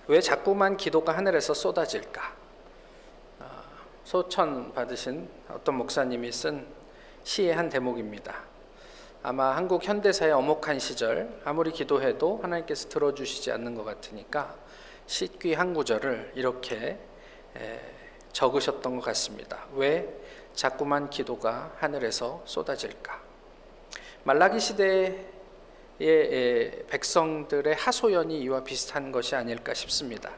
왜 자꾸만 기도가 하늘에서 쏟아질까? 소천 받으신 어떤 목사님이 쓴 시의 한 대목입니다. 아마 한국 현대사의 엄혹한 시절, 아무리 기도해도 하나님께서 들어주시지 않는 것 같으니까 시귀 한 구절을 이렇게 적으셨던 것 같습니다. 왜 자꾸만 기도가 하늘에서 쏟아질까? 말라기 시대의 백성들의 하소연이 이와 비슷한 것이 아닐까 싶습니다.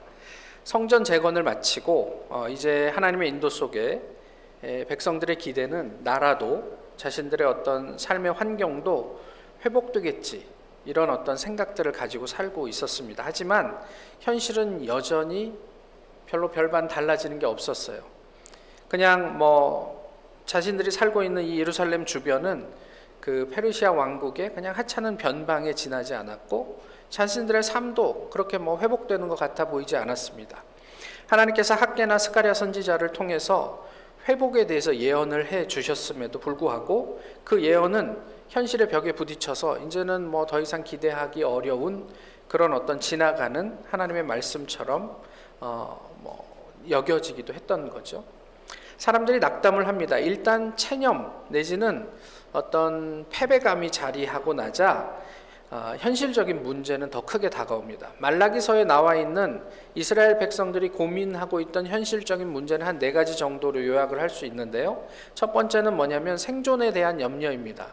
성전 재건을 마치고 이제 하나님의 인도 속에 백성들의 기대는 나라도 자신들의 어떤 삶의 환경도 회복되겠지, 이런 어떤 생각들을 가지고 살고 있었습니다. 하지만 현실은 여전히 별로 별반 달라지는 게 없었어요. 그냥 자신들이 살고 있는 이 예루살렘 주변은 그 페르시아 왕국의 그냥 하찮은 변방에 지나지 않았고 자신들의 삶도 그렇게 회복되는 것 같아 보이지 않았습니다. 하나님께서 학개나 스가랴 선지자를 통해서 회복에 대해서 예언을 해 주셨음에도 불구하고 그 예언은 현실의 벽에 부딪혀서 이제는 더 이상 기대하기 어려운 그런 어떤 지나가는 하나님의 말씀처럼 여겨지기도 했던 거죠. 사람들이 낙담을 합니다. 일단 체념 내지는 어떤 패배감이 자리하고 나자 현실적인 문제는 더 크게 다가옵니다. 말라기서에 나와 있는 이스라엘 백성들이 고민하고 있던 현실적인 문제는 한 4가지 정도로 요약을 할 수 있는데요. 첫 번째는 뭐냐면 생존에 대한 염려입니다.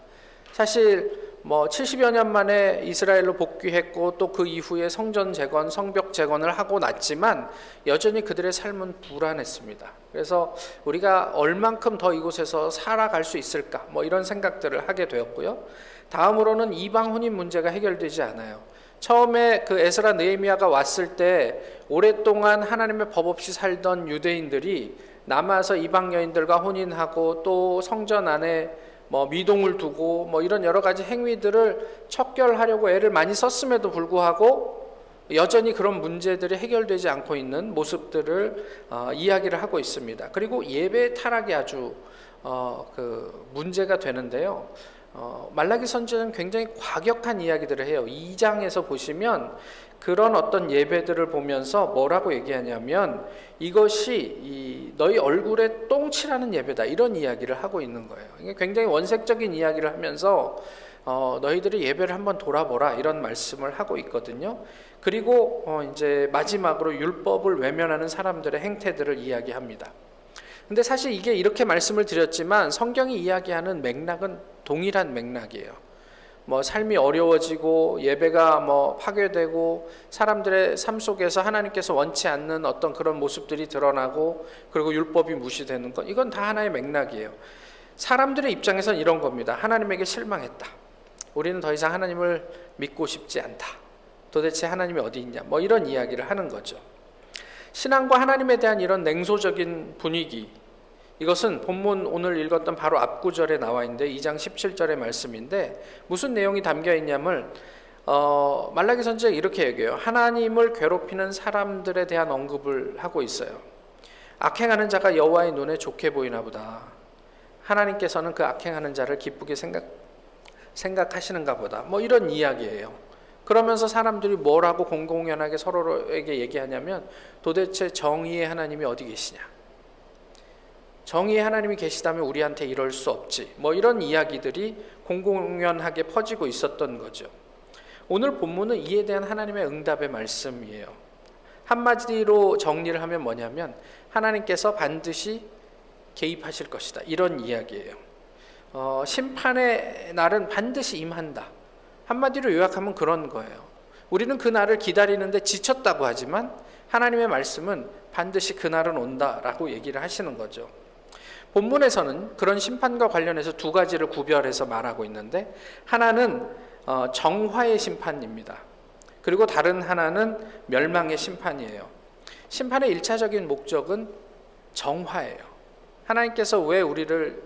사실 70여 년 만에 이스라엘로 복귀했고 또 그 이후에 성전 재건, 성벽 재건을 하고 났지만 여전히 그들의 삶은 불안했습니다. 그래서 우리가 얼만큼 더 이곳에서 살아갈 수 있을까? 이런 생각들을 하게 되었고요. 다음으로는 이방 혼인 문제가 해결되지 않아요. 처음에 그 에스라 느헤미야가 왔을 때 오랫동안 하나님의 법 없이 살던 유대인들이 남아서 이방 여인들과 혼인하고 또 성전 안에 미동을 두고 이런 여러 가지 행위들을 척결하려고 애를 많이 썼음에도 불구하고 여전히 그런 문제들이 해결되지 않고 있는 모습들을 이야기를 하고 있습니다. 그리고 예배 타락이 아주 문제가 되는데요. 말라기 선지자는 굉장히 과격한 이야기들을 해요. 2장에서 보시면 그런 어떤 예배들을 보면서 뭐라고 얘기하냐면 이것이 너희 얼굴에 똥칠하는 예배다, 이런 이야기를 하고 있는 거예요. 이게 굉장히 원색적인 이야기를 하면서 너희들이 예배를 한번 돌아보라, 이런 말씀을 하고 있거든요. 그리고 이제 마지막으로 율법을 외면하는 사람들의 행태들을 이야기합니다. 근데 사실 이게 이렇게 말씀을 드렸지만 성경이 이야기하는 맥락은 동일한 맥락이에요. 삶이 어려워지고 예배가 파괴되고 사람들의 삶 속에서 하나님께서 원치 않는 어떤 그런 모습들이 드러나고 그리고 율법이 무시되는 것, 이건 다 하나의 맥락이에요. 사람들의 입장에서는 이런 겁니다. 하나님에게 실망했다. 우리는 더 이상 하나님을 믿고 싶지 않다. 도대체 하나님이 어디 있냐? 이런 이야기를 하는 거죠. 신앙과 하나님에 대한 이런 냉소적인 분위기, 이것은 본문 오늘 읽었던 바로 앞구절에 나와 있는데 2장 17절의 말씀인데 무슨 내용이 담겨 있냐면 말라기 선지자가 이렇게 얘기해요. 하나님을 괴롭히는 사람들에 대한 언급을 하고 있어요. 악행하는 자가 여호와의 눈에 좋게 보이나 보다. 하나님께서는 그 악행하는 자를 기쁘게 생각하시는가 보다. 이런 이야기예요. 그러면서 사람들이 뭐라고 공공연하게 서로에게 얘기하냐면 도대체 정의의 하나님이 어디 계시냐? 정의의 하나님이 계시다면 우리한테 이럴 수 없지. 이런 이야기들이 공공연하게 퍼지고 있었던 거죠. 오늘 본문은 이에 대한 하나님의 응답의 말씀이에요. 한마디로 정리를 하면 뭐냐면 하나님께서 반드시 개입하실 것이다, 이런 이야기예요. 심판의 날은 반드시 임한다. 한마디로 요약하면 그런 거예요. 우리는 그 날을 기다리는데 지쳤다고 하지만 하나님의 말씀은 반드시 그 날은 온다라고 얘기를 하시는 거죠. 본문에서는 그런 심판과 관련해서 2가지를 구별해서 말하고 있는데 하나는 정화의 심판입니다. 그리고 다른 하나는 멸망의 심판이에요. 심판의 1차적인 목적은 정화예요. 하나님께서 왜 우리를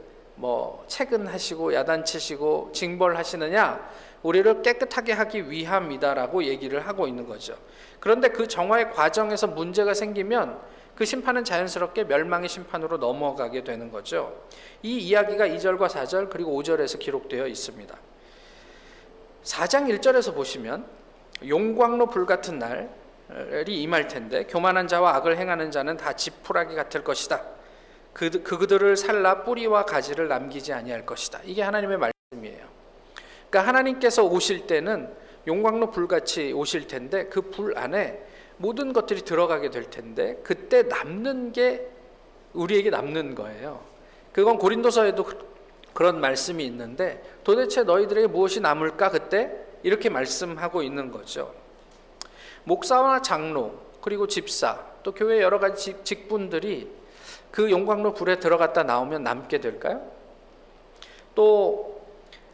채근하시고 야단치시고 징벌하시느냐? 우리를 깨끗하게 하기 위함이다라고 얘기를 하고 있는 거죠. 그런데 그 정화의 과정에서 문제가 생기면 그 심판은 자연스럽게 멸망의 심판으로 넘어가게 되는 거죠. 이 이야기가 2절과 4절 그리고 5절에서 기록되어 있습니다. 4장 1절에서 보시면 용광로 불같은 날, 임할 텐데 교만한 자와 악을 행하는 자는 다 지푸라기 같을 것이다. 그들을 살라 뿌리와 가지를 남기지 아니할 것이다. 이게 하나님의 말씀이에요. 그러니까 하나님께서 오실 때는 용광로 불같이 오실 텐데 그 불 안에 모든 것들이 들어가게 될 텐데 그때 남는 게 우리에게 남는 거예요. 그건 고린도서에도 그런 말씀이 있는데 도대체 너희들에게 무엇이 남을까 그때 이렇게 말씀하고 있는 거죠. 목사와 장로 그리고 집사 또 교회 여러 가지 직분들이 그 용광로 불에 들어갔다 나오면 남게 될까요? 또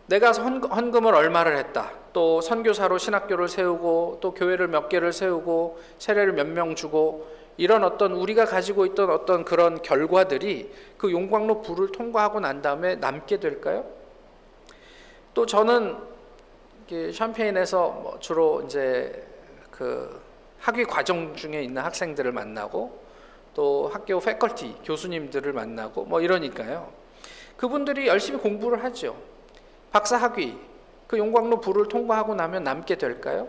내가 헌금을 얼마를 했다. 또 선교사로 신학교를 세우고 또 교회를 몇 개를 세우고 세례를 몇 명 주고 이런 어떤 우리가 가지고 있던 어떤 그런 결과들이 그 용광로 불을 통과하고 난 다음에 남게 될까요? 또 저는 샴페인에서 주로 이제 그 학위 과정 중에 있는 학생들을 만나고 또 학교 패컬티 교수님들을 만나고 뭐 이러니까요. 그분들이 열심히 공부를 하죠. 박사 학위 그 용광로 불을 통과하고 나면 남게 될까요?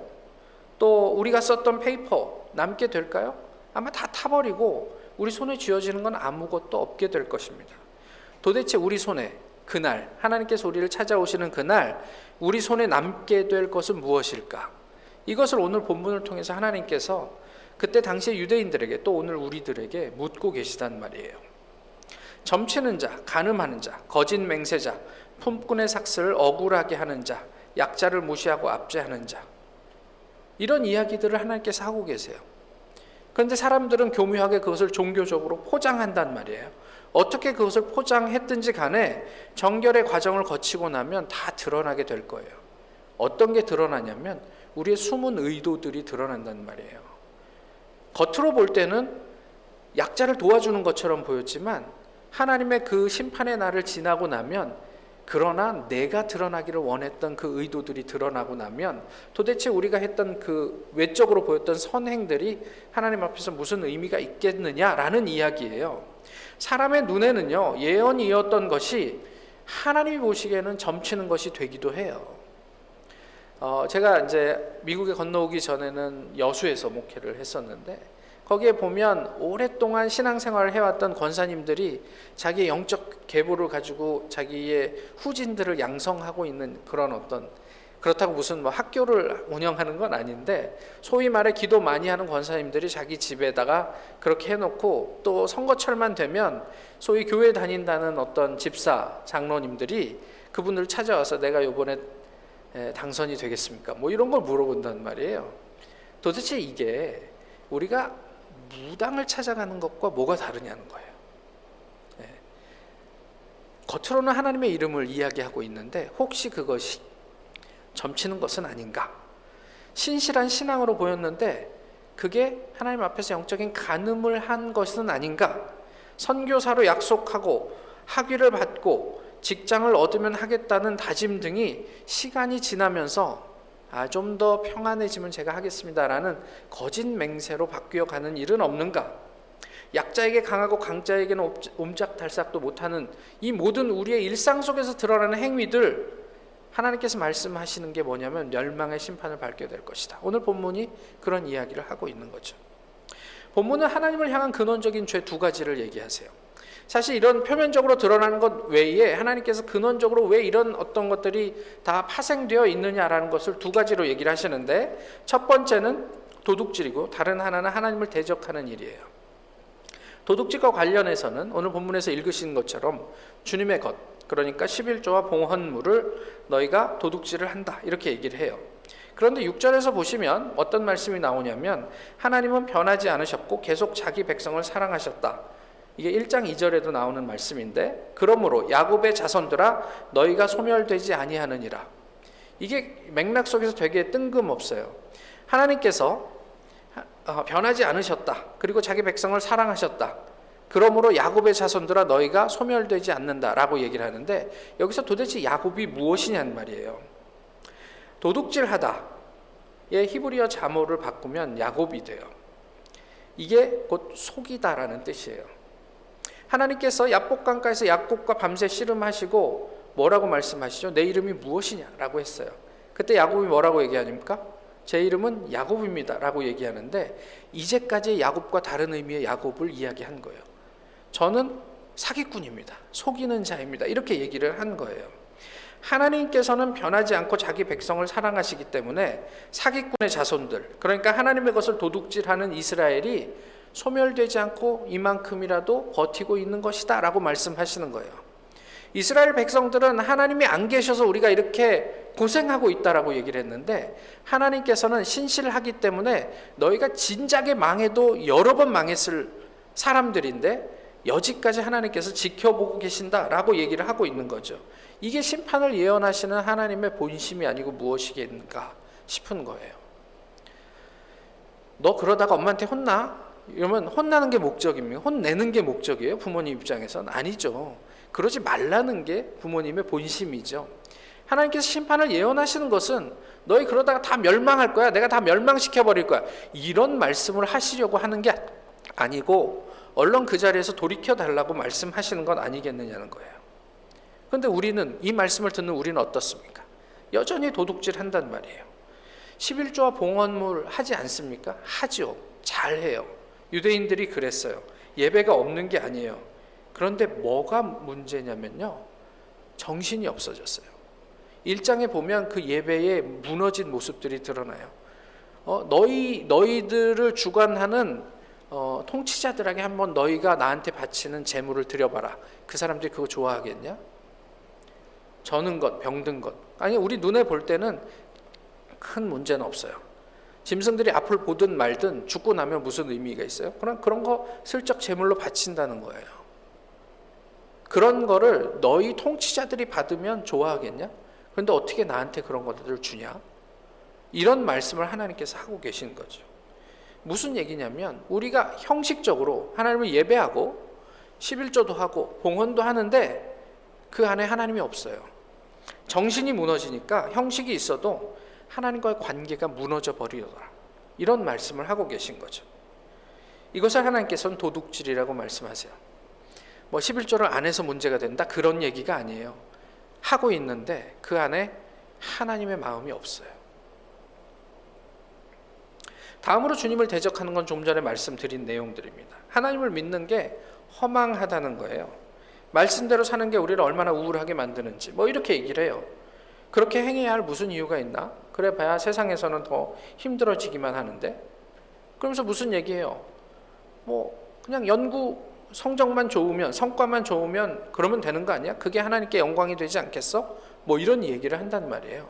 또 우리가 썼던 페이퍼 남게 될까요? 아마 다 타버리고 우리 손에 쥐어지는 건 아무것도 없게 될 것입니다. 도대체 우리 손에 그날 하나님께서 우리를 찾아오시는 그날 우리 손에 남게 될 것은 무엇일까? 이것을 오늘 본문을 통해서 하나님께서 그때 당시 유대인들에게 또 오늘 우리들에게 묻고 계시단 말이에요. 점치는 자, 간음하는 자, 거짓 맹세자, 품꾼의 삭슬을 억울하게 하는 자, 약자를 무시하고 압제하는 자, 이런 이야기들을 하나님께서 하고 계세요. 그런데 사람들은 교묘하게 그것을 종교적으로 포장한단 말이에요. 어떻게 그것을 포장했든지 간에 정결의 과정을 거치고 나면 다 드러나게 될 거예요. 어떤 게 드러나냐면 우리의 숨은 의도들이 드러난단 말이에요. 겉으로 볼 때는 약자를 도와주는 것처럼 보였지만 하나님의 그 심판의 날을 지나고 나면 그러나 내가 드러나기를 원했던 그 의도들이 드러나고 나면 도대체 우리가 했던 그 외적으로 보였던 선행들이 하나님 앞에서 무슨 의미가 있겠느냐라는 이야기예요. 사람의 눈에는요 예언이었던 것이 하나님이 보시기에는 점치는 것이 되기도 해요. 제가 이제 미국에 건너오기 전에는 여수에서 목회를 했었는데 거기에 보면 오랫동안 신앙생활을 해왔던 권사님들이 자기의 영적 계보를 가지고 자기의 후진들을 양성하고 있는 그런 어떤, 그렇다고 무슨 뭐 학교를 운영하는 건 아닌데 소위 말해 기도 많이 하는 권사님들이 자기 집에다가 그렇게 해놓고 또 선거철만 되면 소위 교회 다닌다는 어떤 집사 장로님들이 그분을 찾아와서 내가 이번에 당선이 되겠습니까? 뭐 이런 걸 물어본단 말이에요. 도대체 이게 우리가 무당을 찾아가는 것과 뭐가 다르냐는 거예요. 겉으로는 하나님의 이름을 이야기하고 있는데 혹시 그것이 점치는 것은 아닌가? 신실한 신앙으로 보였는데 그게 하나님 앞에서 영적인 간음을 한 것은 아닌가? 선교사로 약속하고 학위를 받고 직장을 얻으면 하겠다는 다짐 등이 시간이 지나면서 좀 더 평안해지면 제가 하겠습니다라는 거짓 맹세로 바뀌어 가는 일은 없는가? 약자에게 강하고 강자에게는 옴짝달싹도 못하는 이 모든 우리의 일상 속에서 드러나는 행위들, 하나님께서 말씀하시는 게 뭐냐면 멸망의 심판을 밟게 될 것이다. 오늘 본문이 그런 이야기를 하고 있는 거죠. 본문은 하나님을 향한 근원적인 죄 두 가지를 얘기하세요. 사실 이런 표면적으로 드러나는 것 외에 하나님께서 근원적으로 왜 이런 어떤 것들이 다 파생되어 있느냐라는 것을 두 가지로 얘기를 하시는데, 첫 번째는 도둑질이고 다른 하나는 하나님을 대적하는 일이에요. 도둑질과 관련해서는 오늘 본문에서 읽으신 것처럼 주님의 것, 그러니까 11조와 봉헌물을 너희가 도둑질을 한다 이렇게 얘기를 해요. 그런데 6절에서 보시면 어떤 말씀이 나오냐면 하나님은 변하지 않으셨고 계속 자기 백성을 사랑하셨다. 이게 1장 2절에도 나오는 말씀인데, 그러므로 야곱의 자손들아 너희가 소멸되지 아니하느니라. 이게 맥락 속에서 되게 뜬금없어요. 하나님께서 변하지 않으셨다. 그리고 자기 백성을 사랑하셨다. 그러므로 야곱의 자손들아 너희가 소멸되지 않는다라고 얘기를 하는데, 여기서 도대체 야곱이 무엇이냐는 말이에요. 도둑질하다의 히브리어 자모를 바꾸면 야곱이 돼요. 이게 곧 속이다라는 뜻이에요. 하나님께서 야복강가에서 야곱과 밤새 씨름하시고 뭐라고 말씀하시죠? 내 이름이 무엇이냐라고 했어요. 그때 야곱이 뭐라고 얘기하십니까? 제 이름은 야곱입니다 라고 얘기하는데, 이제까지 야곱과 다른 의미의 야곱을 이야기한 거예요. 저는 사기꾼입니다, 속이는 자입니다, 이렇게 얘기를 한 거예요. 하나님께서는 변하지 않고 자기 백성을 사랑하시기 때문에 사기꾼의 자손들, 그러니까 하나님의 것을 도둑질하는 이스라엘이 소멸되지 않고 이만큼이라도 버티고 있는 것이다 라고 말씀하시는 거예요. 이스라엘 백성들은 하나님이 안 계셔서 우리가 이렇게 고생하고 있다라고 얘기를 했는데, 하나님께서는 신실하기 때문에 너희가 진작에 망해도 여러 번 망했을 사람들인데 여지까지 하나님께서 지켜보고 계신다라고 얘기를 하고 있는 거죠. 이게 심판을 예언하시는 하나님의 본심이 아니고 무엇이겠는가 싶은 거예요. 너 그러다가 엄마한테 혼나? 이러면 혼나는 게 목적입니까? 혼내는 게 목적이에요? 부모님 입장에서는 아니죠. 그러지 말라는 게 부모님의 본심이죠. 하나님께서 심판을 예언하시는 것은 너희 그러다가 다 멸망할 거야, 내가 다 멸망시켜버릴 거야, 이런 말씀을 하시려고 하는 게 아니고 얼른 그 자리에서 돌이켜달라고 말씀하시는 건 아니겠느냐는 거예요. 그런데 우리는, 이 말씀을 듣는 우리는 어떻습니까? 여전히 도둑질 한단 말이에요. 11조와 봉헌물 하지 않습니까? 하죠. 잘해요. 유대인들이 그랬어요. 예배가 없는 게 아니에요. 그런데 뭐가 문제냐면요, 정신이 없어졌어요. 1장에 보면 그 예배의 무너진 모습들이 드러나요. 너희들을 주관하는 통치자들에게 한번 너희가 나한테 바치는 제물을 드려봐라. 그 사람들이 그거 좋아하겠냐? 저는 것, 병든 것. 아니, 우리 눈에 볼 때는 큰 문제는 없어요. 짐승들이 앞을 보든 말든 죽고 나면 무슨 의미가 있어요? 그런 거 슬쩍 제물로 바친다는 거예요. 그런 거를 너희 통치자들이 받으면 좋아하겠냐? 그런데 어떻게 나한테 그런 것들을 주냐? 이런 말씀을 하나님께서 하고 계신 거죠. 무슨 얘기냐면, 우리가 형식적으로 하나님을 예배하고 11조도 하고 봉헌도 하는데 그 안에 하나님이 없어요. 정신이 무너지니까 형식이 있어도 하나님과의 관계가 무너져 버리더라, 이런 말씀을 하고 계신 거죠. 이것을 하나님께서는 도둑질이라고 말씀하세요. 11조를 안 해서 문제가 된다, 그런 얘기가 아니에요. 하고 있는데 그 안에 하나님의 마음이 없어요. 다음으로 주님을 대적하는 건 좀 전에 말씀드린 내용들입니다. 하나님을 믿는 게 허망하다는 거예요. 말씀대로 사는 게 우리를 얼마나 우울하게 만드는지 이렇게 얘기를 해요. 그렇게 행해야 할 무슨 이유가 있나? 그래 봐야 세상에서는 더 힘들어지기만 하는데. 그러면서 무슨 얘기해요? 그냥 연구 성적만 좋으면, 성과만 좋으면 그러면 되는 거 아니야? 그게 하나님께 영광이 되지 않겠어? 이런 얘기를 한단 말이에요.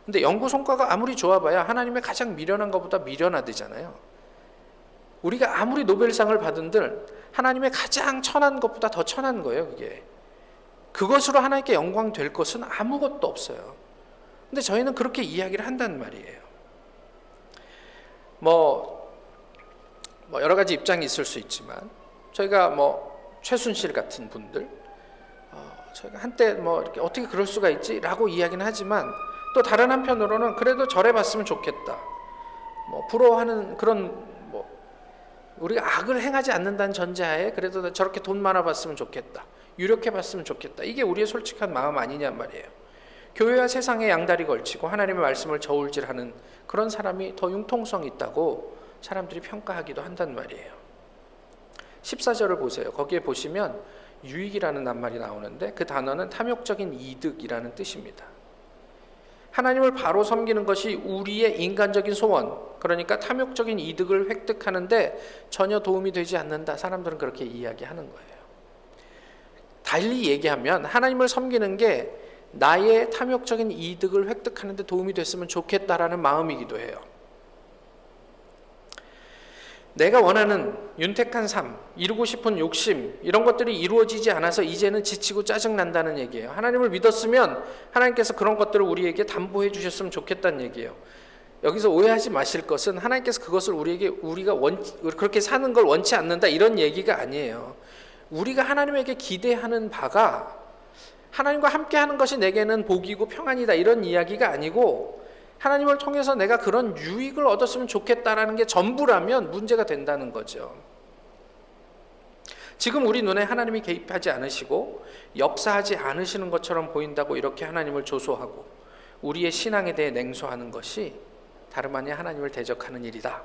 근데 연구 성과가 아무리 좋아봐야 하나님의 가장 미련한 것보다 미련하대잖아요. 우리가 아무리 노벨상을 받은들 하나님의 가장 천한 것보다 더 천한 거예요. 그것으로 하나님께 영광 될 것은 아무것도 없어요. 근데 저희는 그렇게 이야기를 한단 말이에요. 여러 가지 입장이 있을 수 있지만, 저희가 최순실 같은 분들, 저희가 한때 이렇게 어떻게 그럴 수가 있지? 라고 이야기는 하지만, 또 다른 한편으로는 그래도 저래 봤으면 좋겠다, 부러워하는 그런, 우리가 악을 행하지 않는다는 전제하에 그래도 저렇게 돈 많아 봤으면 좋겠다, 유력해 봤으면 좋겠다, 이게 우리의 솔직한 마음 아니냔 말이에요. 교회와 세상에 양다리 걸치고 하나님의 말씀을 저울질하는 그런 사람이 더 융통성 있다고 사람들이 평가하기도 한단 말이에요. 14절을 보세요. 거기에 보시면 유익이라는 낱말이 나오는데, 그 단어는 탐욕적인 이득이라는 뜻입니다. 하나님을 바로 섬기는 것이 우리의 인간적인 소원, 그러니까 탐욕적인 이득을 획득하는데 전혀 도움이 되지 않는다, 사람들은 그렇게 이야기하는 거예요. 달리 얘기하면 하나님을 섬기는 게 나의 탐욕적인 이득을 획득하는 데 도움이 됐으면 좋겠다라는 마음이기도 해요. 내가 원하는 윤택한 삶, 이루고 싶은 욕심, 이런 것들이 이루어지지 않아서 이제는 지치고 짜증난다는 얘기예요. 하나님을 믿었으면 하나님께서 그런 것들을 우리에게 담보해 주셨으면 좋겠다는 얘기예요. 여기서 오해하지 마실 것은 하나님께서 그것을 우리가 그렇게 사는 걸 원치 않는다, 이런 얘기가 아니에요. 우리가 하나님에게 기대하는 바가 하나님과 함께하는 것이 내게는 복이고 평안이다, 이런 이야기가 아니고, 하나님을 통해서 내가 그런 유익을 얻었으면 좋겠다라는 게 전부라면 문제가 된다는 거죠. 지금 우리 눈에 하나님이 개입하지 않으시고 역사하지 않으시는 것처럼 보인다고 이렇게 하나님을 조소하고 우리의 신앙에 대해 냉소하는 것이 다름 아닌 하나님을 대적하는 일이다.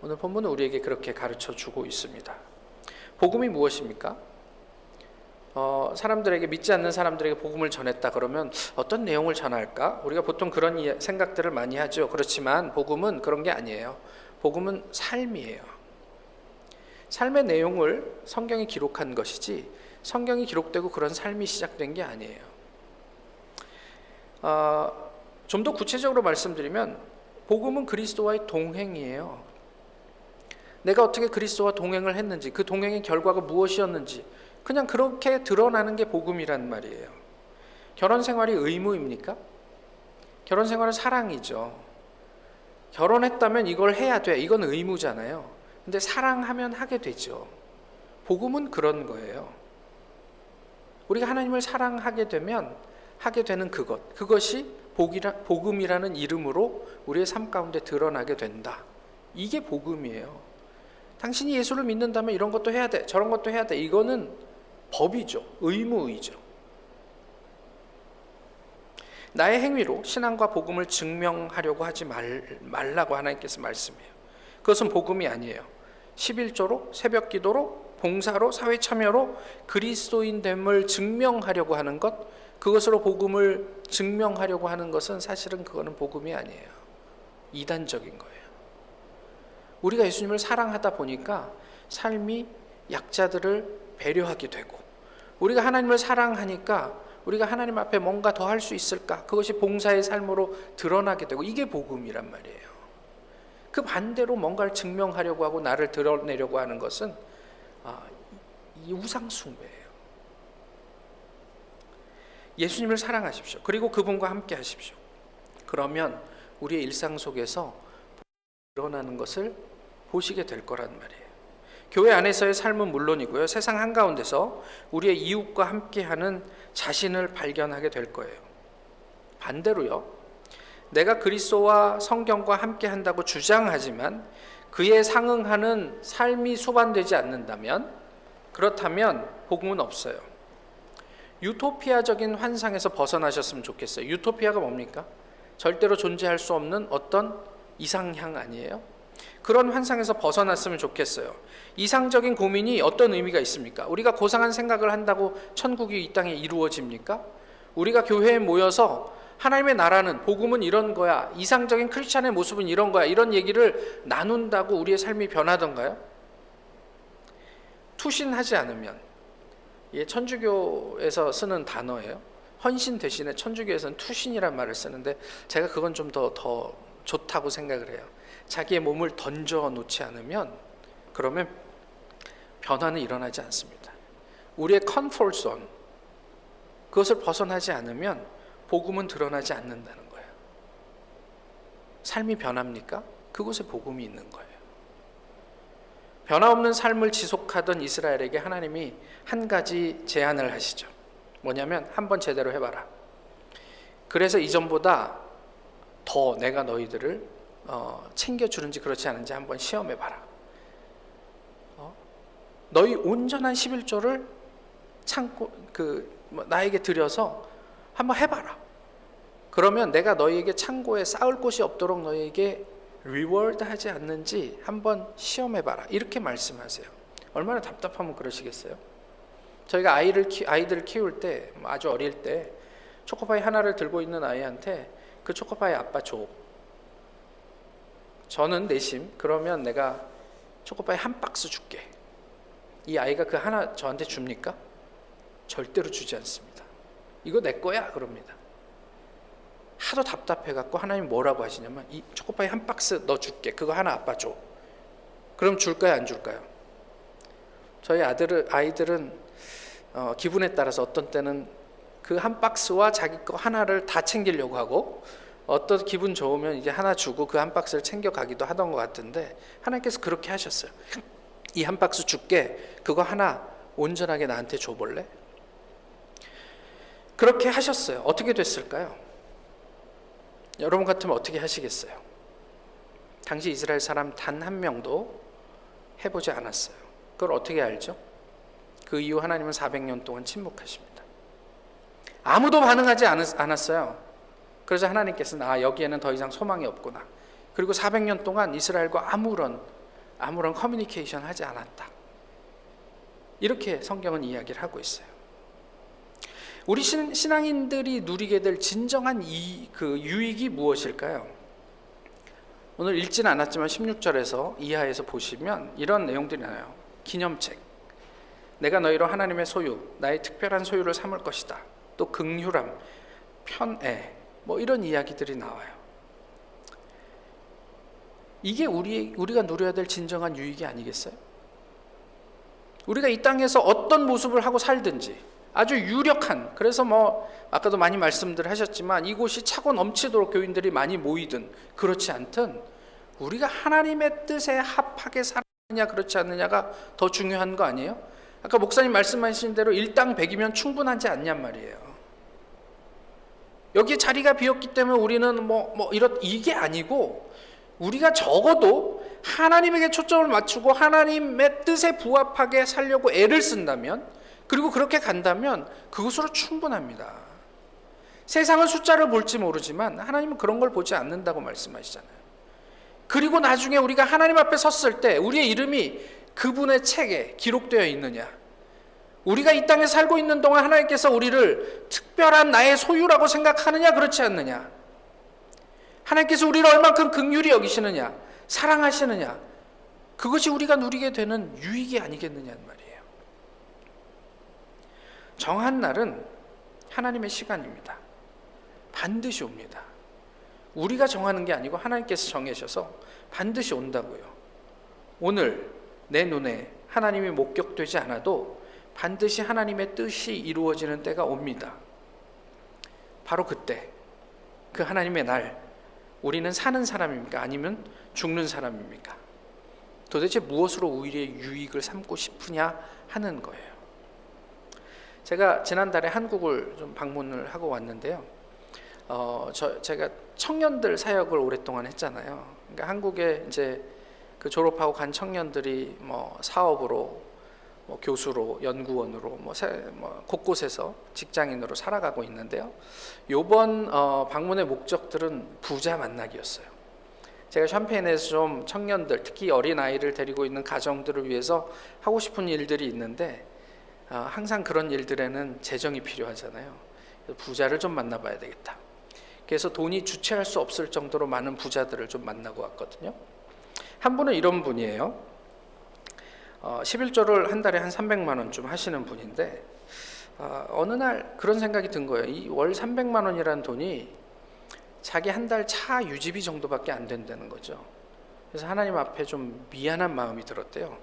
오늘 본문은 우리에게 그렇게 가르쳐 주고 있습니다. 복음이 무엇입니까? 사람들에게, 믿지 않는 사람들에게 복음을 전했다 그러면 어떤 내용을 전할까? 우리가 보통 그런 생각들을 많이 하죠. 그렇지만 복음은 그런 게 아니에요. 복음은 삶이에요. 삶의 내용을 성경이 기록한 것이지 성경이 기록되고 그런 삶이 시작된 게 아니에요. 좀 더 구체적으로 말씀드리면 복음은 그리스도와의 동행이에요. 내가 어떻게 그리스도와 동행을 했는지, 그 동행의 결과가 무엇이었는지 그냥 그렇게 드러나는 게 복음이란 말이에요. 결혼 생활이 의무입니까? 결혼 생활은 사랑이죠. 결혼했다면 이걸 해야 돼. 이건 의무잖아요. 근데 사랑하면 하게 되죠. 복음은 그런 거예요. 우리가 하나님을 사랑하게 되면 하게 되는 그것이 복음이라는 이름으로 우리의 삶 가운데 드러나게 된다. 이게 복음이에요. 당신이 예수를 믿는다면 이런 것도 해야 돼, 저런 것도 해야 돼. 이거는 법이죠. 의무이죠. 나의 행위로 신앙과 복음을 증명하려고 하지 말라고 하나님께서 말씀해요. 그것은 복음이 아니에요. 11조로, 새벽 기도로, 봉사로, 사회 참여로 그리스도인됨을 증명하려고 하는 것, 그것으로 복음을 증명하려고 하는 것은 사실은 그거는 복음이 아니에요. 이단적인 거예요. 우리가 예수님을 사랑하다 보니까 삶이 약자들을 배려하게 되고, 우리가 하나님을 사랑하니까 우리가 하나님 앞에 뭔가 더 할 수 있을까? 그것이 봉사의 삶으로 드러나게 되고, 이게 복음이란 말이에요. 그 반대로 뭔가를 증명하려고 하고 나를 드러내려고 하는 것은 이 우상숭배예요. 예수님을 사랑하십시오. 그리고 그분과 함께 하십시오. 그러면 우리의 일상 속에서 드러나는 것을 보시게 될 거란 말이에요. 교회 안에서의 삶은 물론이고요, 세상 한가운데서 우리의 이웃과 함께하는 자신을 발견하게 될 거예요. 반대로요, 내가 그리스도와 성경과 함께한다고 주장하지만 그에 상응하는 삶이 수반되지 않는다면, 그렇다면 복음은 없어요. 유토피아적인 환상에서 벗어나셨으면 좋겠어요. 유토피아가 뭡니까? 절대로 존재할 수 없는 어떤 이상향 아니에요? 그런 환상에서 벗어났으면 좋겠어요. 이상적인 고민이 어떤 의미가 있습니까? 우리가 고상한 생각을 한다고 천국이 이 땅에 이루어집니까? 우리가 교회에 모여서 하나님의 나라는, 복음은 이런 거야, 이상적인 크리스찬의 모습은 이런 거야, 이런 얘기를 나눈다고 우리의 삶이 변하던가요? 투신하지 않으면, 이게 천주교에서 쓰는 단어예요. 헌신 대신에 천주교에서는 투신이란 말을 쓰는데, 제가 그건 좀 더 좋다고 생각을 해요. 자기의 몸을 던져 놓지 않으면, 그러면 변화는 일어나지 않습니다. 우리의 컴포트 존, 그것을 벗어나지 않으면 복음은 드러나지 않는다는 거예요. 삶이 변합니까? 그곳에 복음이 있는 거예요. 변화없는 삶을 지속하던 이스라엘에게 하나님이 한 가지 제안을 하시죠. 뭐냐면, 한번 제대로 해봐라. 그래서 이전보다 더 내가 너희들을 챙겨주는지 그렇지 않은지 한번 시험해봐라. 너희 온전한 11조를 나에게 드려서 한번 해봐라. 그러면 내가 너희에게 창고에 쌓을 곳이 없도록 너희에게 리워드 하지 않는지 한번 시험해봐라. 이렇게 말씀하세요. 얼마나 답답하면 그러시겠어요? 저희가 아이들을 키울 때, 아주 어릴 때 초코파이 하나를 들고 있는 아이한테 그 초코파이 아빠 줘. 저는 내심, 그러면 내가 초코파이 한 박스 줄게. 이 아이가 그 하나 저한테 줍니까? 절대로 주지 않습니다. 이거 내 거야 그럽니다. 하도 답답해갖고 하나님 뭐라고 하시냐면, 이 초코파이 한 박스 너 줄게. 그거 하나 아빠 줘. 그럼 줄까요, 안 줄까요? 저희 아이들은 기분에 따라서 어떤 때는 그 한 박스와 자기 거 하나를 다 챙기려고 하고, 어떤 기분 좋으면 이제 하나 주고 그 한 박스를 챙겨가기도 하던 것 같은데, 하나님께서 그렇게 하셨어요. 이 한 박스 줄게. 그거 하나 온전하게 나한테 줘볼래? 그렇게 하셨어요. 어떻게 됐을까요? 여러분 같으면 어떻게 하시겠어요? 당시 이스라엘 사람 단 한 명도 해보지 않았어요. 그걸 어떻게 알죠? 그 이후 하나님은 400년 동안 침묵하십니다. 아무도 반응하지 않았어요. 그래서 하나님께서는 여기에는 더 이상 소망이 없구나. 그리고 400년 동안 이스라엘과 아무런 커뮤니케이션 하지 않았다. 이렇게 성경은 이야기를 하고 있어요. 우리 신앙인들이 누리게 될 진정한 그 유익이 무엇일까요? 오늘 읽지는 않았지만 16절에서 이하에서 보시면 이런 내용들이 나와요. 기념책, 내가 너희로 하나님의 소유, 나의 특별한 소유를 삼을 것이다. 또 긍휼함, 편애, 뭐 이런 이야기들이 나와요. 이게 우리가 누려야 될 진정한 유익이 아니겠어요? 우리가 이 땅에서 어떤 모습을 하고 살든지 아주 유력한, 그래서 뭐 아까도 많이 말씀들 하셨지만 이곳이 차고 넘치도록 교인들이 많이 모이든 그렇지 않든 우리가 하나님의 뜻에 합하게 살느냐 그렇지 않느냐가 더 중요한 거 아니에요? 아까 목사님 말씀하신 대로 일당 100이면 충분하지 않냔 말이에요. 여기 자리가 비었기 때문에 우리는 이게 아니고 우리가 적어도 하나님에게 초점을 맞추고 하나님의 뜻에 부합하게 살려고 애를 쓴다면, 그리고 그렇게 간다면 그것으로 충분합니다. 세상은 숫자를 볼지 모르지만 하나님은 그런 걸 보지 않는다고 말씀하시잖아요. 그리고 나중에 우리가 하나님 앞에 섰을 때 우리의 이름이 그분의 책에 기록되어 있느냐, 우리가 이 땅에 살고 있는 동안 하나님께서 우리를 특별한 나의 소유라고 생각하느냐 그렇지 않느냐, 하나님께서 우리를 얼만큼 긍휼히 여기시느냐, 사랑하시느냐, 그것이 우리가 누리게 되는 유익이 아니겠느냐는 말이에요. 정한 날은 하나님의 시간입니다. 반드시 옵니다. 우리가 정하는 게 아니고 하나님께서 정하셔서 반드시 온다고요. 오늘 내 눈에 하나님이 목격되지 않아도 반드시 하나님의 뜻이 이루어지는 때가 옵니다. 바로 그때, 그 하나님의 날, 우리는 사는 사람입니까? 아니면 죽는 사람입니까? 도대체 무엇으로 우리의 유익을 삼고 싶으냐 하는 거예요. 제가 지난달에 한국을 좀 방문을 하고 왔는데요. 제가 청년들 사역을 오랫동안 했잖아요. 그러니까 한국에 이제 그 졸업하고 간 청년들이 뭐 사업으로, 뭐 교수로, 연구원으로, 곳곳에서 직장인으로 살아가고 있는데요. 이번 방문의 목적들은 부자 만나기였어요. 제가 샴페인에서 좀 청년들, 특히 어린 아이를 데리고 있는 가정들을 위해서 하고 싶은 일들이 있는데 항상 그런 일들에는 재정이 필요하잖아요. 부자를 좀 만나봐야 되겠다. 그래서 돈이 주체할 수 없을 정도로 많은 부자들을 좀 만나고 왔거든요. 한 분은 이런 분이에요. 11조를 한 달에 한 300만 원쯤 하시는 분인데 어느 날 그런 생각이 든 거예요. 이 월 300만 원이라는 돈이 자기 한 달 차 유지비 정도밖에 안 된다는 거죠. 그래서 하나님 앞에 좀 미안한 마음이 들었대요.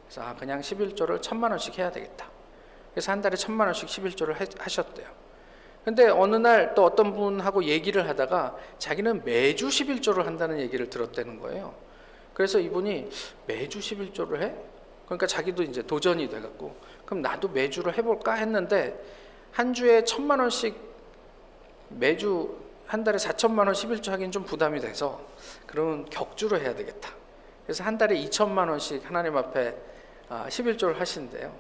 그래서 그냥 11조를 1,000만 원씩 해야 되겠다. 그래서 한 달에 1,000만 원씩 11조를 하셨대요. 근데 어느 날 또 어떤 분하고 얘기를 하다가 자기는 매주 11조를 한다는 얘기를 들었다는 거예요. 그래서 이분이 매주 11조를 해? 그러니까 자기도 이제 도전이 돼갖고 그럼 나도 매주를 해볼까 했는데 한 주에 1,000만 원씩 매주 한 달에 4천만 원 11조 하기는 좀 부담이 돼서 그러면 격주로 해야 되겠다. 그래서 한 달에 2천만 원씩 하나님 앞에 11조를 하신대요.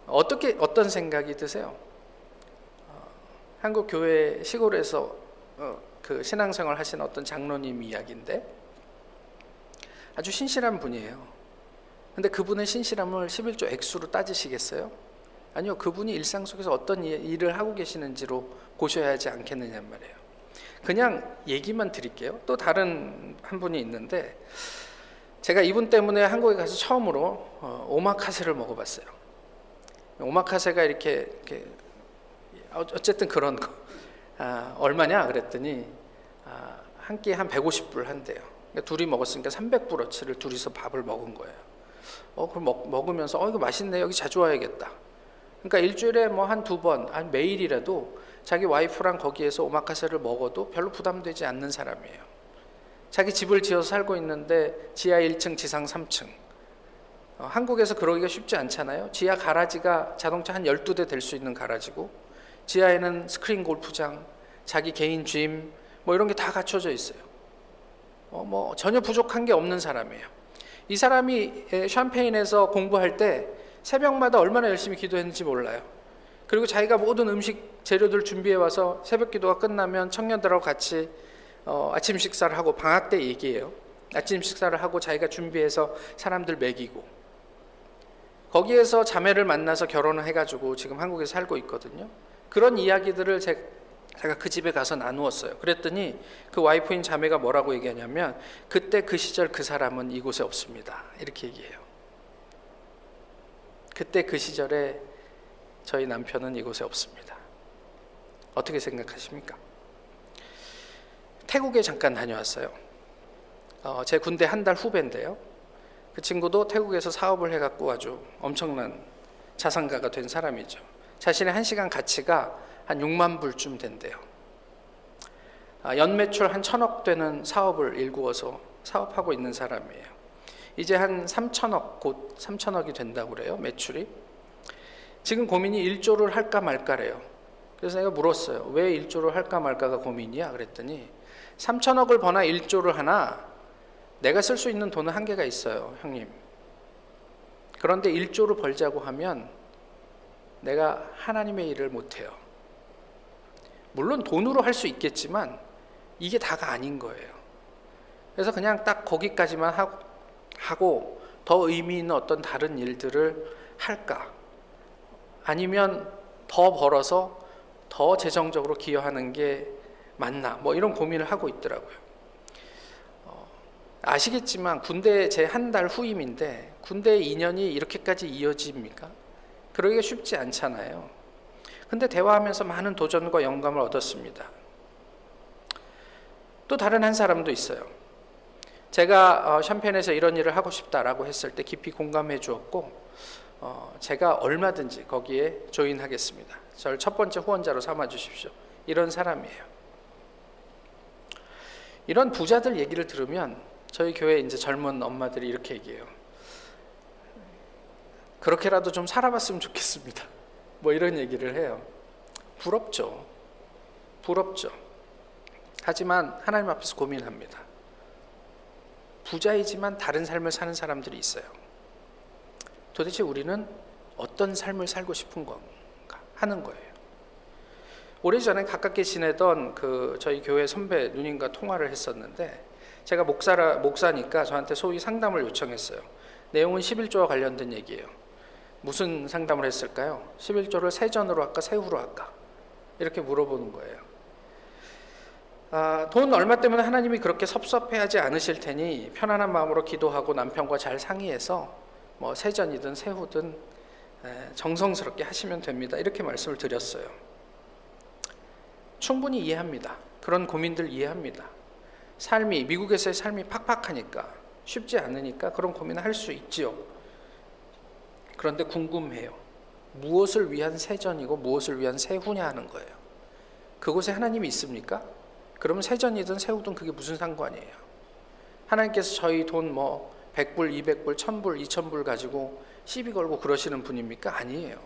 어떤 생각이 드세요? 한국 교회 시골에서 그 신앙생활 하신 어떤 장로님 이야기인데 아주 신실한 분이에요. 근데 그분의 신실함을 11조 액수로 따지시겠어요? 아니요, 그분이 일상 속에서 어떤 일을 하고 계시는지로 보셔야 하지 않겠느냐는 말이에요. 그냥 얘기만 드릴게요. 또 다른 한 분이 있는데 제가 이분 때문에 한국에 가서 처음으로 오마카세를 먹어봤어요. 오마카세가 이렇게 어쨌든 그런 거 얼마냐 그랬더니 한 끼에 한 150불 한대요. 그러니까 둘이 먹었으니까 300불어치를 둘이서 밥을 먹은 거예요. 그걸 먹으면서 이거 맛있네, 여기 자주 와야겠다. 그러니까 일주일에 뭐 한 2번, 매일이라도 자기 와이프랑 거기에서 오마카세를 먹어도 별로 부담되지 않는 사람이에요. 자기 집을 지어서 살고 있는데 지하 1층, 지상 3층. 한국에서 그러기가 쉽지 않잖아요. 지하 가라지가 자동차 한 12대 될 수 있는 가라지고 지하에는 스크린 골프장, 자기 개인 짐 뭐 이런 게 다 갖춰져 있어요. 전혀 부족한 게 없는 사람이에요. 이 사람이 샴페인에서 공부할 때 새벽마다 얼마나 열심히 기도했는지 몰라요. 그리고 자기가 모든 음식 재료들 준비해 와서 새벽 기도가 끝나면 청년들하고 같이 아침 식사를 하고, 방학 때 얘기예요. 아침 식사를 하고 자기가 준비해서 사람들 먹이고, 거기에서 자매를 만나서 결혼을 해가지고 지금 한국에 살고 있거든요. 그런 이야기들을 제가 그 집에 가서 나누었어요. 그랬더니 그 와이프인 자매가 뭐라고 얘기하냐면, 그때 그 시절 그 사람은 이곳에 없습니다, 이렇게 얘기해요. 그때 그 시절에 저희 남편은 이곳에 없습니다. 어떻게 생각하십니까? 태국에 잠깐 다녀왔어요. 제 군대 한 달 후배인데요. 그 친구도 태국에서 사업을 해갖고 아주 엄청난 자산가가 된 사람이죠. 자신의 1시간 가치가 한 6만 불쯤 된대요. 연매출 한 1,000억 되는 사업을 일구어서 사업하고 있는 사람이에요. 이제 한 3,000억, 곧 3,000억이 된다고 그래요, 매출이. 지금 고민이 1조를 할까 말까래요. 그래서 내가 물었어요. 왜 1조를 할까 말까가 고민이야? 그랬더니 3,000억을 버나 1조를 하나, 내가 쓸 수 있는 돈은 한계가 있어요, 형님. 그런데 1조를 벌자고 하면 내가 하나님의 일을 못해요. 물론 돈으로 할 수 있겠지만 이게 다가 아닌 거예요. 그래서 그냥 딱 거기까지만 하고 더 의미 있는 어떤 다른 일들을 할까? 아니면 더 벌어서 더 재정적으로 기여하는 게 맞나? 뭐 이런 고민을 하고 있더라고요. 아시겠지만 군대 제 한 달 후임인데 군대 2년이 이렇게까지 이어집니까? 그러기가 쉽지 않잖아요. 근데 대화하면서 많은 도전과 영감을 얻었습니다. 또 다른 한 사람도 있어요. 제가 샴페인에서 이런 일을 하고 싶다라고 했을 때 깊이 공감해 주었고, 제가 얼마든지 거기에 조인하겠습니다, 저를 첫 번째 후원자로 삼아 주십시오, 이런 사람이에요. 이런 부자들 얘기를 들으면 저희 교회 이제 젊은 엄마들이 이렇게 얘기해요. 그렇게라도 좀 살아봤으면 좋겠습니다, 뭐 이런 얘기를 해요. 부럽죠. 하지만 하나님 앞에서 고민합니다. 부자이지만 다른 삶을 사는 사람들이 있어요. 도대체 우리는 어떤 삶을 살고 싶은 건가 하는 거예요. 오래전에 가깝게 지내던 저희 교회 선배 누님과 통화를 했었는데, 제가 목사니까 저한테 소위 상담을 요청했어요. 내용은 11조와 관련된 얘기예요. 무슨 상담을 했을까요? 11조를 세전으로 할까 세후로 할까? 이렇게 물어보는 거예요. 돈 얼마 때문에 하나님이 그렇게 섭섭해하지 않으실 테니 편안한 마음으로 기도하고 남편과 잘 상의해서 뭐 세전이든 세후든 정성스럽게 하시면 됩니다, 이렇게 말씀을 드렸어요. 충분히 이해합니다. 그런 고민들 이해합니다. 미국에서의 삶이 팍팍하니까, 쉽지 않으니까 그런 고민을 할 수 있지요. 그런데 궁금해요. 무엇을 위한 세전이고 무엇을 위한 세후냐 하는 거예요. 그곳에 하나님이 있습니까? 그러면 세전이든 세후든 그게 무슨 상관이에요? 하나님께서 저희 돈 100불, 200불, 1000불, 2000불 가지고 시비 걸고 그러시는 분입니까? 아니에요.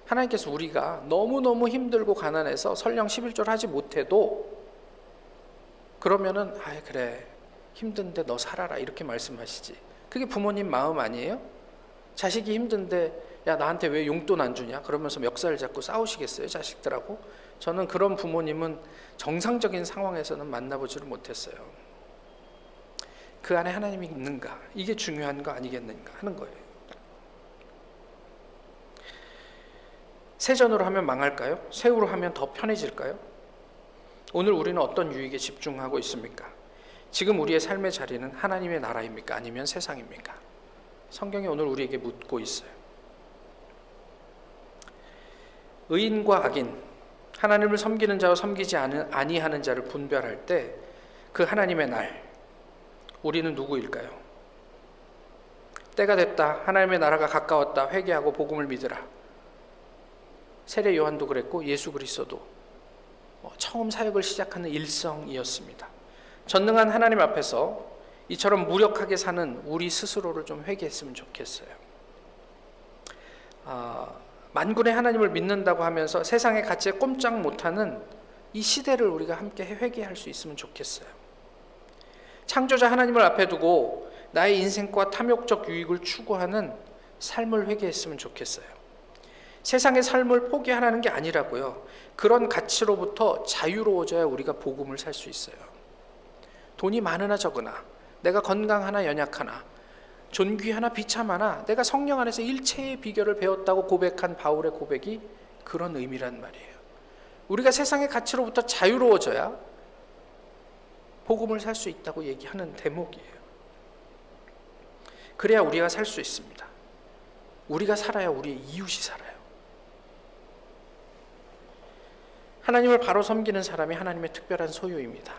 하나님께서 우리가 너무너무 힘들고 가난해서 설령 11조를 하지 못해도, 그러면은 그래, 힘든데 너 살아라, 이렇게 말씀하시지. 그게 부모님 마음 아니에요? 자식이 힘든데 야 나한테 왜 용돈 안 주냐 그러면서 멱살 잡고 싸우시겠어요, 자식들하고? 저는 그런 부모님은 정상적인 상황에서는 만나보지를 못했어요. 그 안에 하나님이 있는가, 이게 중요한 거 아니겠는가 하는 거예요. 세전으로 하면 망할까요? 세후로 하면 더 편해질까요? 오늘 우리는 어떤 유익에 집중하고 있습니까? 지금 우리의 삶의 자리는 하나님의 나라입니까? 아니면 세상입니까? 성경이 오늘 우리에게 묻고 있어요. 의인과 악인, 하나님을 섬기는 자와 섬기지 아니하는 자를 분별할 때 그 하나님의 날, 우리는 누구일까요? 때가 됐다, 하나님의 나라가 가까웠다, 회개하고 복음을 믿으라. 세례 요한도 그랬고 예수 그리스도도 처음 사역을 시작하는 일성이었습니다. 전능한 하나님 앞에서 이처럼 무력하게 사는 우리 스스로를 좀 회개했으면 좋겠어요. 만군의 하나님을 믿는다고 하면서 세상의 가치에 꼼짝 못하는 이 시대를 우리가 함께 회개할 수 있으면 좋겠어요. 창조자 하나님을 앞에 두고 나의 인생과 탐욕적 유익을 추구하는 삶을 회개했으면 좋겠어요. 세상의 삶을 포기하라는 게 아니라고요. 그런 가치로부터 자유로워져야 우리가 복음을 살 수 있어요. 돈이 많으나 적으나, 내가 건강하나 연약하나, 존귀하나 비참하나, 내가 성령 안에서 일체의 비결을 배웠다고 고백한 바울의 고백이 그런 의미란 말이에요. 우리가 세상의 가치로부터 자유로워져야 복음을 살 수 있다고 얘기하는 대목이에요. 그래야 우리가 살 수 있습니다. 우리가 살아야 우리의 이웃이 살아요. 하나님을 바로 섬기는 사람이 하나님의 특별한 소유입니다.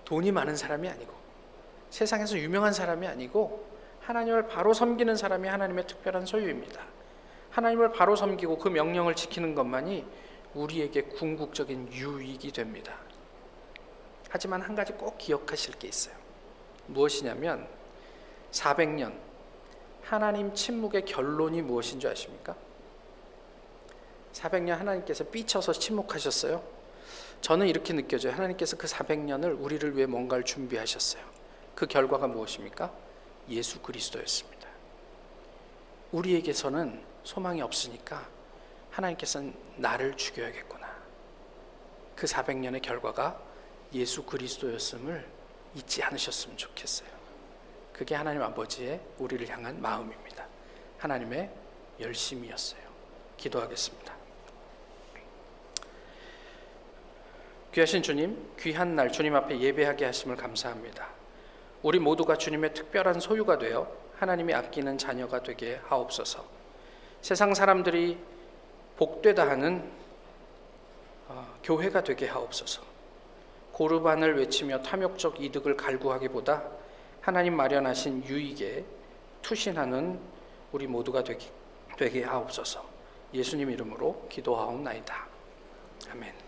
돈이 많은 사람이 아니고, 세상에서 유명한 사람이 아니고, 하나님을 바로 섬기는 사람이 하나님의 특별한 소유입니다. 하나님을 바로 섬기고 그 명령을 지키는 것만이 우리에게 궁극적인 유익이 됩니다. 하지만 한 가지 꼭 기억하실 게 있어요. 무엇이냐면 400년 하나님 침묵의 결론이 무엇인 줄 아십니까? 400년 하나님께서 삐쳐서 침묵하셨어요. 저는 이렇게 느껴져요. 하나님께서 그 400년을 우리를 위해 뭔가를 준비하셨어요. 그 결과가 무엇입니까? 예수 그리스도였습니다. 우리에게서는 소망이 없으니까 하나님께서는 나를 죽여야겠구나. 그 400년의 결과가 예수 그리스도였음을 잊지 않으셨으면 좋겠어요. 그게 하나님 아버지의 우리를 향한 마음입니다. 하나님의 열심이었어요. 기도하겠습니다. 귀하신 주님, 귀한 날 주님 앞에 예배하게 하심을 감사합니다. 우리 모두가 주님의 특별한 소유가 되어 하나님이 아끼는 자녀가 되게 하옵소서. 세상 사람들이 복되다 하는 교회가 되게 하옵소서. 고르반을 외치며 탐욕적 이득을 갈구하기보다 하나님 마련하신 유익에 투신하는 우리 모두가 되게 하옵소서. 예수님 이름으로 기도하옵나이다. 아멘.